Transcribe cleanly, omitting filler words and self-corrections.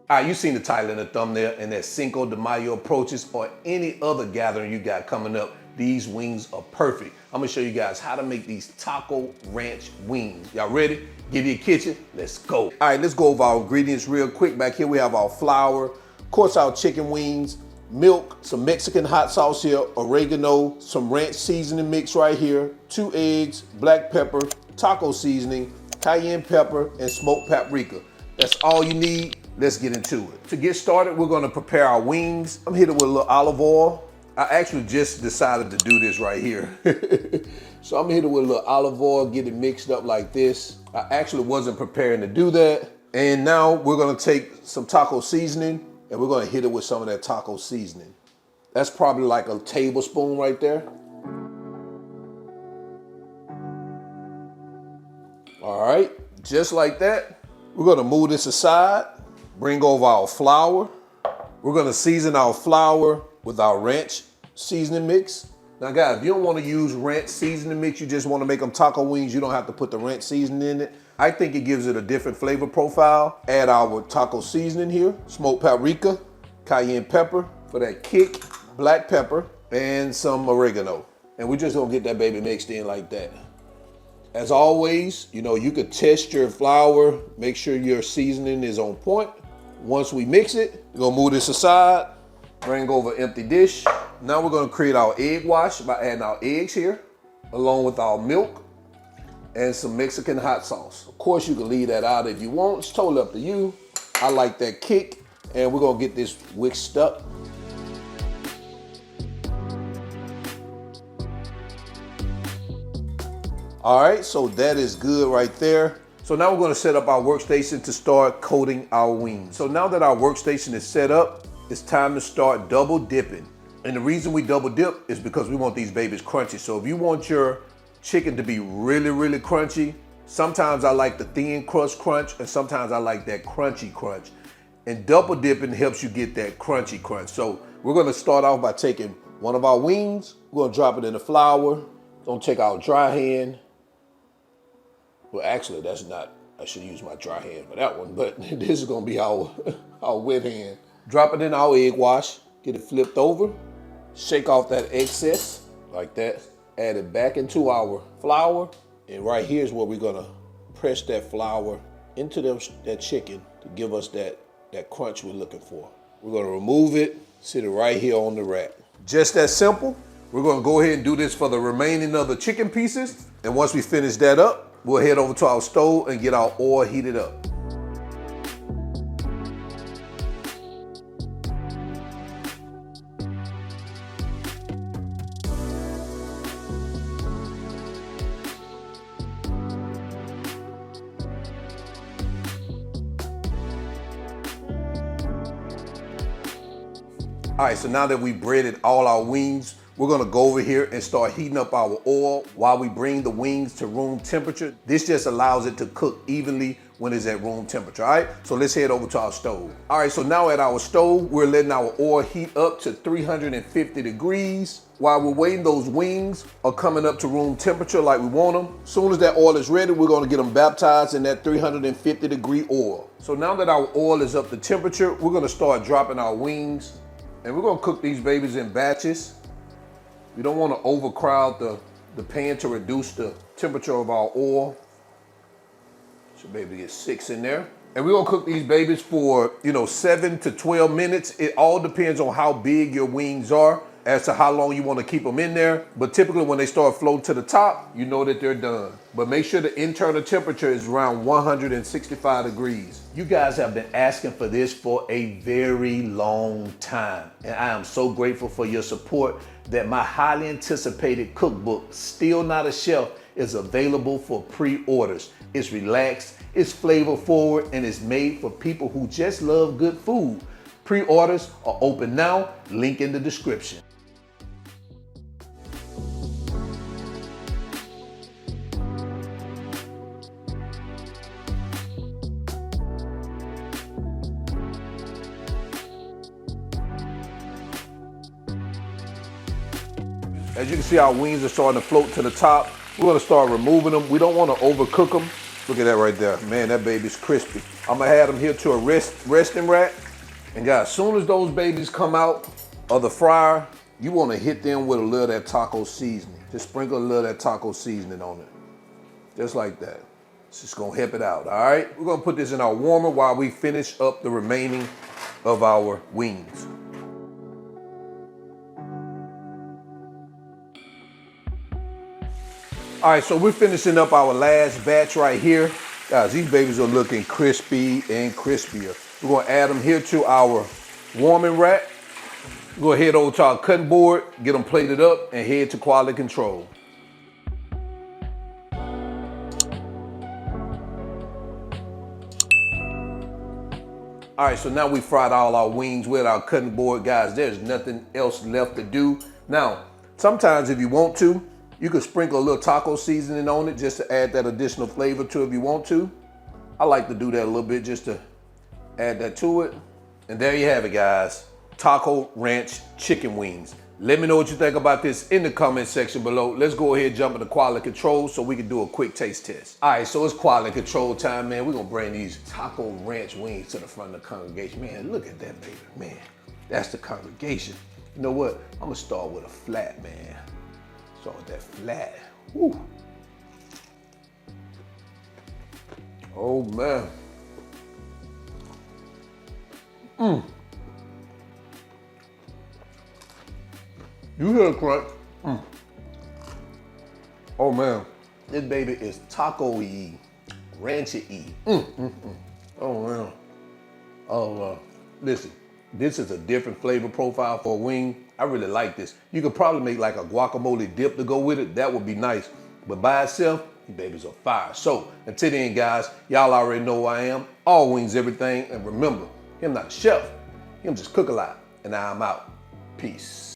All right, you seen the title in the thumbnail, and that Cinco de Mayo approaches or any other gathering you got coming up, these wings are perfect. I'm gonna show you guys how to make these taco ranch wings. Y'all ready? Give you a kitchen, let's go. All right, let's go over our ingredients real quick. Back here we have our flour, of course our chicken wings, milk, some Mexican hot sauce here, oregano, some ranch seasoning mix right here, 2 eggs, black pepper, taco seasoning, cayenne pepper, and smoked paprika. That's all you need. Let's get into it. To get started, we're gonna prepare our wings. I'm hitting with a little olive oil. I actually just decided to do this right here. So I'm hitting with a little olive oil, get it mixed up like this. I actually wasn't preparing to do that. And now we're gonna take some taco seasoning and we're gonna hit it with some of that taco seasoning. That's probably like a tablespoon right there. All right, just like that. We're gonna move this aside. Bring over our flour. We're gonna season our flour with our ranch seasoning mix. Now guys, if you don't wanna use ranch seasoning mix, you just wanna make them taco wings, you don't have to put the ranch seasoning in it. I think it gives it a different flavor profile. Add our taco seasoning here, smoked paprika, cayenne pepper for that kick, black pepper, and some oregano. And we're just gonna get that baby mixed in like that. As always, you could test your flour, make sure your seasoning is on point. Once we mix it, we're gonna move this aside, bring over empty dish. Now we're gonna create our egg wash by adding our eggs here, along with our milk and some Mexican hot sauce. Of course, you can leave that out if you want, it's totally up to you. I like that kick, and we're gonna get this whisked up. All right, so that is good right there. So now we're gonna set up our workstation to start coating our wings. So now that our workstation is set up, it's time to start double dipping. And the reason we double dip is because we want these babies crunchy. So if you want your chicken to be really, really crunchy, sometimes I like the thin crust crunch, and sometimes I like that crunchy crunch. And double dipping helps you get that crunchy crunch. So we're gonna start off by taking one of our wings, we're gonna drop it in the flour, gonna take our dry hand. Well, actually, that's not, I should use my dry hand for that one, but this is gonna be our wet hand. Drop it in our egg wash, get it flipped over, shake off that excess, like that. Add it back into our flour, and right here is where we're gonna press that flour into that chicken to give us that crunch we're looking for. We're gonna remove it, sit it right here on the rack. Just that simple. We're gonna go ahead and do this for the remaining of the chicken pieces, and once we finish that up, we'll head over to our stove and get our oil heated up. All right, so now that we breaded all our wings, we're gonna go over here and start heating up our oil while we bring the wings to room temperature. This just allows it to cook evenly when it's at room temperature, all right? So let's head over to our stove. All right, so now at our stove, we're letting our oil heat up to 350 degrees. While we're waiting, those wings are coming up to room temperature like we want them. As soon as that oil is ready, we're gonna get them baptized in that 350 degree oil. So now that our oil is up to temperature, we're gonna start dropping our wings, and we're gonna cook these babies in batches. We don't want to overcrowd the pan to reduce the temperature of our oil. Should be able to get 6 in there. And we're gonna cook these babies for 7 to 12 minutes. It all depends on how big your wings are as to how long you want to keep them in there. But typically when they start floating to the top, you know that they're done. But make sure the internal temperature is around 165 degrees. You guys have been asking for this for a very long time. And I am so grateful for your support that my highly anticipated cookbook, Still Not a Chef, is available for pre-orders. It's relaxed, it's flavor forward, and it's made for people who just love good food. Pre-orders are open now, link in the description. As you can see, our wings are starting to float to the top. We're gonna start removing them. We don't wanna overcook them. Look at that right there. Man, that baby's crispy. I'm gonna add them here to a resting rack. And guys, as soon as those babies come out of the fryer, you wanna hit them with a little of that taco seasoning. Just sprinkle a little of that taco seasoning on it. Just like that. It's just gonna help it out, all right? We're gonna put this in our warmer while we finish up the remaining of our wings. All right, so we're finishing up our last batch right here. Guys, these babies are looking crispy and crispier. We're gonna add them here to our warming rack. Go ahead over to our cutting board, get them plated up, and head to quality control. All right, so now we fried all our wings with our cutting board. Guys, there's nothing else left to do. Now, sometimes if you want to, you could sprinkle a little taco seasoning on it just to add that additional flavor to it if you want to. I like to do that a little bit just to add that to it. And there you have it, guys. Taco ranch chicken wings. Let me know what you think about this in the comment section below. Let's go ahead and jump into quality control so we can do a quick taste test. All right, so it's quality control time, man. We're gonna bring these taco ranch wings to the front of the congregation. Man, look at that, baby. Man, that's the congregation. You know what? I'm gonna start with a flat, man. Start with that flat. Woo. Oh, man. You hear the crunch? Oh man, this baby is taco-y, ranchy-y. Oh man. Oh, listen, this is a different flavor profile for a wing. I really like this. You could probably make like a guacamole dip to go with it. That would be nice. But by itself, these babies are fire. So until then, guys, y'all already know who I am. All wings, everything. And remember, him not a chef. Him just cook a lot. And now I'm out. Peace.